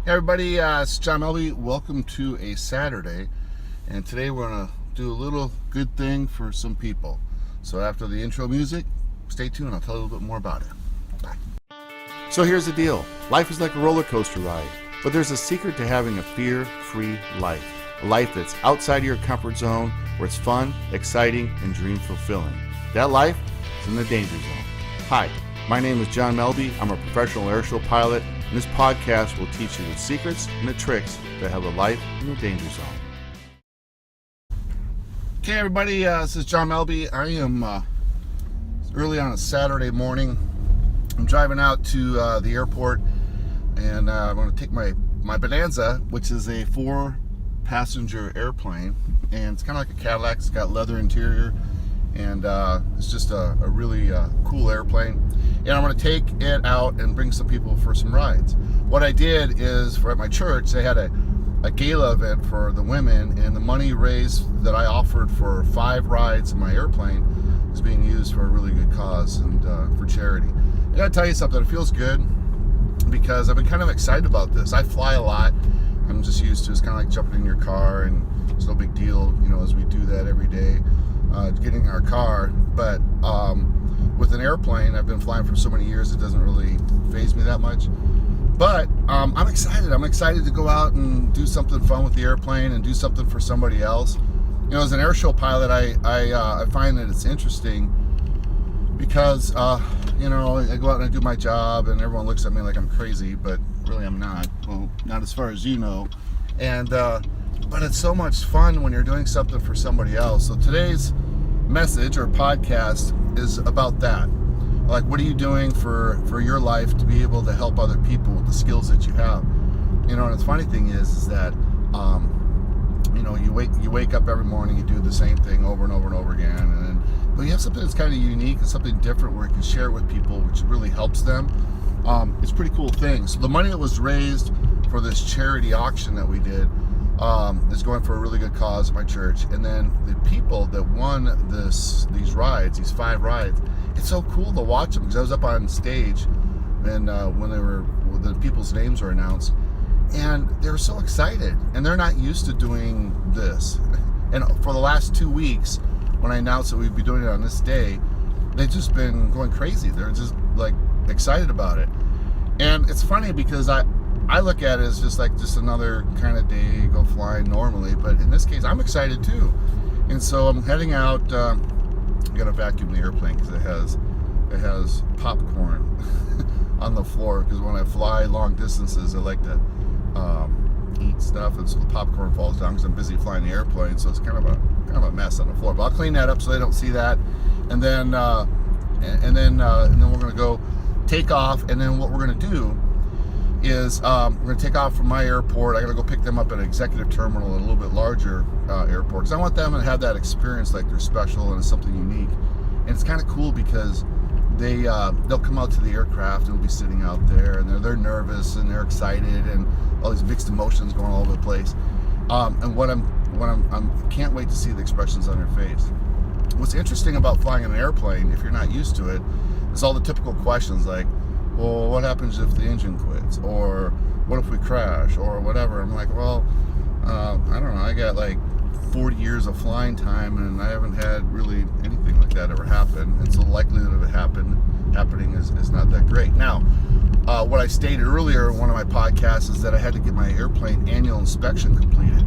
Hey everybody, it's Jon Melby. Welcome to a Saturday, and today we're going to do a little good thing for some people. So after the intro music, stay tuned. I'll tell you a little bit more about it. Bye. So here's the deal. Life is like a roller coaster ride, but there's a secret to having a fear-free life. A life that's outside of your comfort zone, where it's fun, exciting, and dream-fulfilling. That life is in the danger zone. Hi, my name is Jon Melby. I'm a professional airshow pilot, and this podcast will teach you the secrets and the tricks that have a life in the danger zone. Okay, everybody, this is Jon Melby. I am early on a Saturday morning. I'm driving out to the airport, and I'm going to take my Bonanza, which is a 4-passenger airplane, and it's kind of like a Cadillac. It's got leather interior, and it's just a really cool airplane. And I'm going to take it out and bring some people for some rides. What I did is, at my church, they had a gala event for the women, and the money raised that I offered for 5 rides in my airplane is being used for a really good cause and for charity. I gotta tell you something, it feels good because I've been kind of excited about this. I fly a lot. I'm just used to it's kind of like jumping in your car, and it's no big deal, you know, as we do that every day, getting in our car. But with an airplane, I've been flying for so many years, it doesn't really faze me that much. But I'm excited. I'm excited to go out and do something fun with the airplane and do something for somebody else. You know, as an airshow pilot, I find that it's interesting because, you know, I go out and I do my job and everyone looks at me like I'm crazy, but really I'm not. Well, not as far as you know. And but it's so much fun when you're doing something for somebody else. So today's message or podcast is about that. Like, what are you doing for your life to be able to help other people with the skills that you have? You know, and the funny thing is that you know, you wake up every morning, you do the same thing over and over and over again, and then, but you have something that's kind of unique and something different where you can share it with people, which really helps them. It's a pretty cool thing. So the money that was raised for this charity auction that we did is going for a really good cause at my church. And then the people that won these rides, these 5 rides, it's so cool to watch them because I was up on stage and when the people's names were announced, and they were so excited, and they're not used to doing this. And for the last 2 weeks, when I announced that we'd be doing it on this day, they've just been going crazy. They're just like excited about it. And it's funny because I look at it as just another kind of day, go flying normally, but in this case I'm excited too. And so I'm heading out. I gotta vacuum the airplane because it has popcorn on the floor, because when I fly long distances I like to eat stuff, and so the popcorn falls down because I'm busy flying the airplane, so it's kind of a mess on the floor. But I'll clean that up so they don't see that, and then we're gonna go take off. And then what we're gonna do is we're gonna take off from my airport. I gotta go pick them up at an executive terminal at a little bit larger airport, because I want them to have that experience like they're special and it's something unique. And it's kind of cool because they'll come out to the aircraft and we'll be sitting out there, and they're nervous and they're excited and all these mixed emotions going all over the place. And what I'm can't wait to see the expressions on their face. What's interesting about flying an airplane, if you're not used to it, is all the typical questions like, well, what happens if the engine quits? Or what if we crash? Or whatever. I'm like, well, I don't know. I got like 40 years of flying time, and I haven't had really anything like that ever happen. And so the likelihood of it happening is not that great. Now, what I stated earlier in one of my podcasts is that I had to get my airplane annual inspection completed.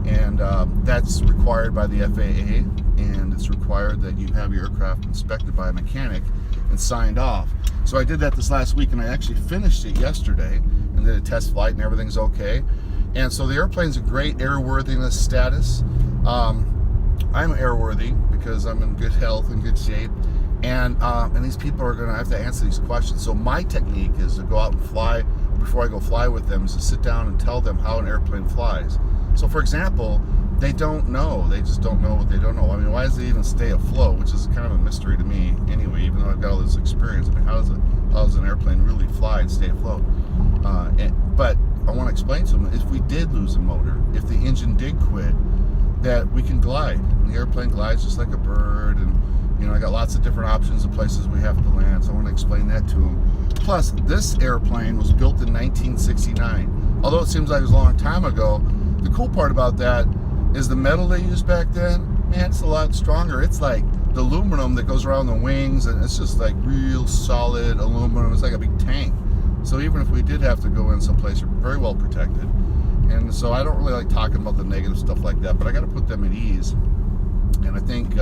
And that's required by the FAA, and it's required that you have your aircraft inspected by a mechanic and signed off. So I did that this last week, and I actually finished it yesterday and did a test flight, and everything's okay. And so the airplane's a great airworthiness status. I'm airworthy because I'm in good health and good shape, and these people are going to have to answer these questions. So my technique is to go out and fly. Before I go fly with them, is to sit down and tell them how an airplane flies. So for example, they don't know. They just don't know what they don't know. I mean, why does it even stay afloat? Which is kind of a mystery to me anyway, even though I've got all this experience. I mean, how does an airplane really fly and stay afloat? But I want to explain to them, if we did lose a motor, if the engine did quit, that we can glide. And the airplane glides just like a bird, and you know, I got lots of different options of places we have to land, so I want to explain that to them. Plus, this airplane was built in 1969. although it seems like it was a long time ago, the cool part about that is the metal they used back then, man, it's a lot stronger. It's like the aluminum that goes around the wings, and it's just like real solid aluminum. It's like a big tank. So even if we did have to go in someplace, we're very well protected. And so I don't really like talking about the negative stuff like that, but I got to put them at ease. And I think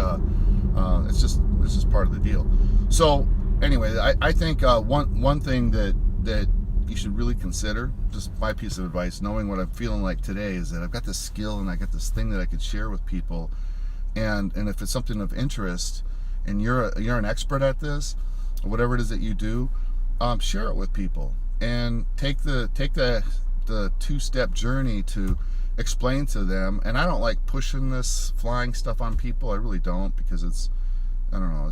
it's just part of the deal. So anyway, I think one thing that you should really consider, just my piece of advice, knowing what I'm feeling like today, is that I've got this skill and I got this thing that I could share with people. And if it's something of interest and you're an expert at this, or whatever it is that you do, share it with people and take the two-step journey to explain to them. And I don't like pushing this flying stuff on people. I really don't, because it's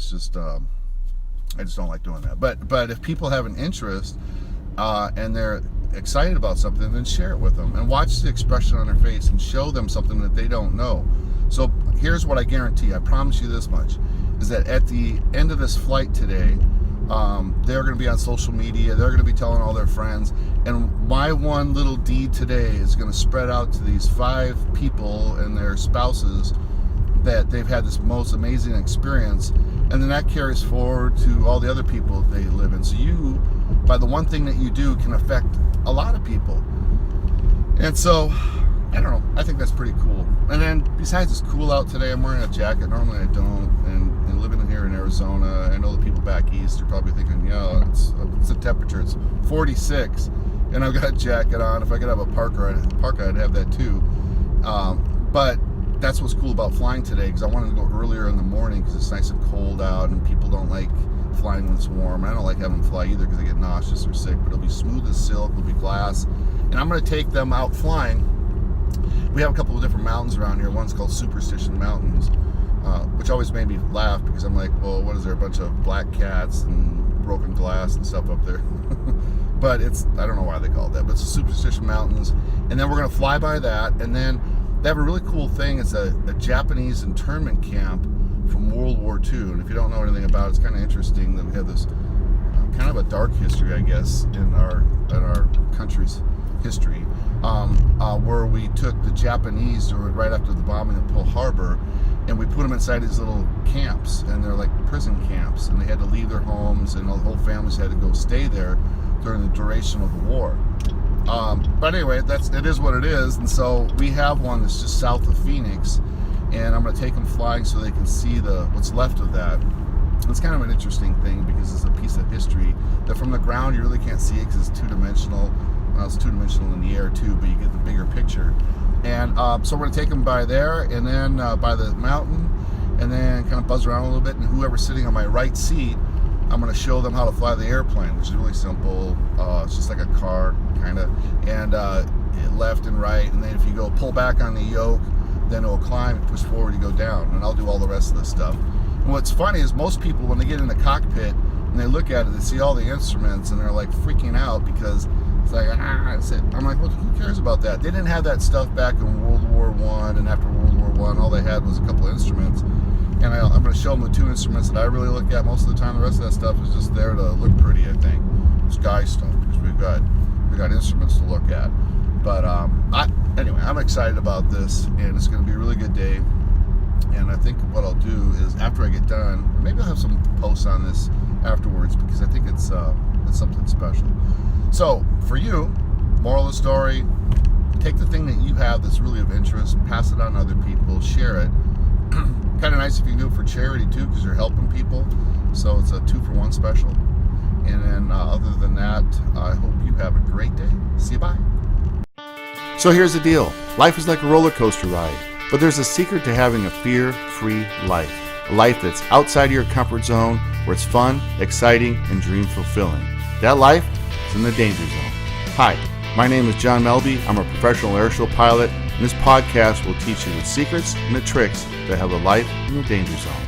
just I just don't like doing that. But if people have an interest and they're excited about something, then share it with them and watch the expression on their face and show them something that they don't know. So here's what I guarantee, I promise you this much, is that at the end of this flight today, they're going to be on social media, they're going to be telling all their friends, and my one little deed today is going to spread out to these 5 people and their spouses that they've had this most amazing experience, and then that carries forward to all the other people they live in. So you, by the one thing that you do, can affect a lot of people. And so I don't know, I think that's pretty cool. And then besides, it's cool out today. I'm wearing a jacket. Normally I don't. And living here in Arizona, I know the people back east are probably thinking, it's the temperature. It's 46, and I've got a jacket on. If I could have a parka, I'd have that too. But that's what's cool about flying today, because I wanted to go earlier in the morning because it's nice and cold out, and people don't like flying when it's warm. I don't like having them fly either because they get nauseous or sick. But it'll be smooth as silk. It'll be glass, and I'm going to take them out flying. We have a couple of different mountains around here. One's called Superstition Mountains, which always made me laugh, because I'm like, well, what is there, a bunch of black cats and broken glass and stuff up there? But I don't know why they call it that, but it's the Superstition Mountains. And then we're going to fly by that, and then they have a really cool thing. It's a Japanese internment camp from World War II. And if you don't know anything about it, it's kind of interesting that we have this kind of a dark history, I guess, in our country's history, where we took the Japanese right after the bombing of Pearl Harbor, and we put them inside these little camps, and they're like prison camps, and they had to leave their homes, and the whole families had to go stay there during the duration of the war. But anyway, it is what it is. And so we have one that's just south of Phoenix, and I'm going to take them flying so they can see what's left of that. It's kind of an interesting thing, because it's a piece of history that from the ground you really can't see it, because it's two-dimensional. Well, it's two-dimensional in the air too, but you get the bigger picture. And so we're going to take them by there, and then by the mountain, and then kind of buzz around a little bit, and whoever's sitting on my right seat, I'm going to show them how to fly the airplane, which is really simple. It's just like a car, kind of, and left and right, and then if you go pull back on the yoke, then it will climb, push forward, you go down, and I'll do all the rest of this stuff. And what's funny is most people, when they get in the cockpit and they look at it, they see all the instruments, and they're like freaking out, because it's like, that's it. I'm like, well, who cares about that? They didn't have that stuff back in World War I, and after World War I, all they had was a couple of instruments. And I'm going to show them the 2 instruments that I really look at most of the time. The rest of that stuff is just there to look pretty, I think. It's guy stuff, because we got instruments to look at. But anyway, I'm excited about this, and it's going to be a really good day. And I think what I'll do is, after I get done, maybe I'll have some posts on this afterwards, because I think it's something special. So for you, moral of the story, take the thing that you have that's really of interest, pass it on to other people, share it. Kind of nice if you can do it for charity too, because you're helping people. So it's a 2-for-1 special. And then other than that, I hope you have a great day. See you, bye. So here's the deal. Life is like a roller coaster ride, but there's a secret to having a fear-free life. A life that's outside of your comfort zone, where it's fun, exciting, and dream-fulfilling. That life is in the danger zone. Hi, my name is Jon Melby. I'm a professional airshow pilot, and this podcast will teach you the secrets and the tricks that have a life in the danger zone.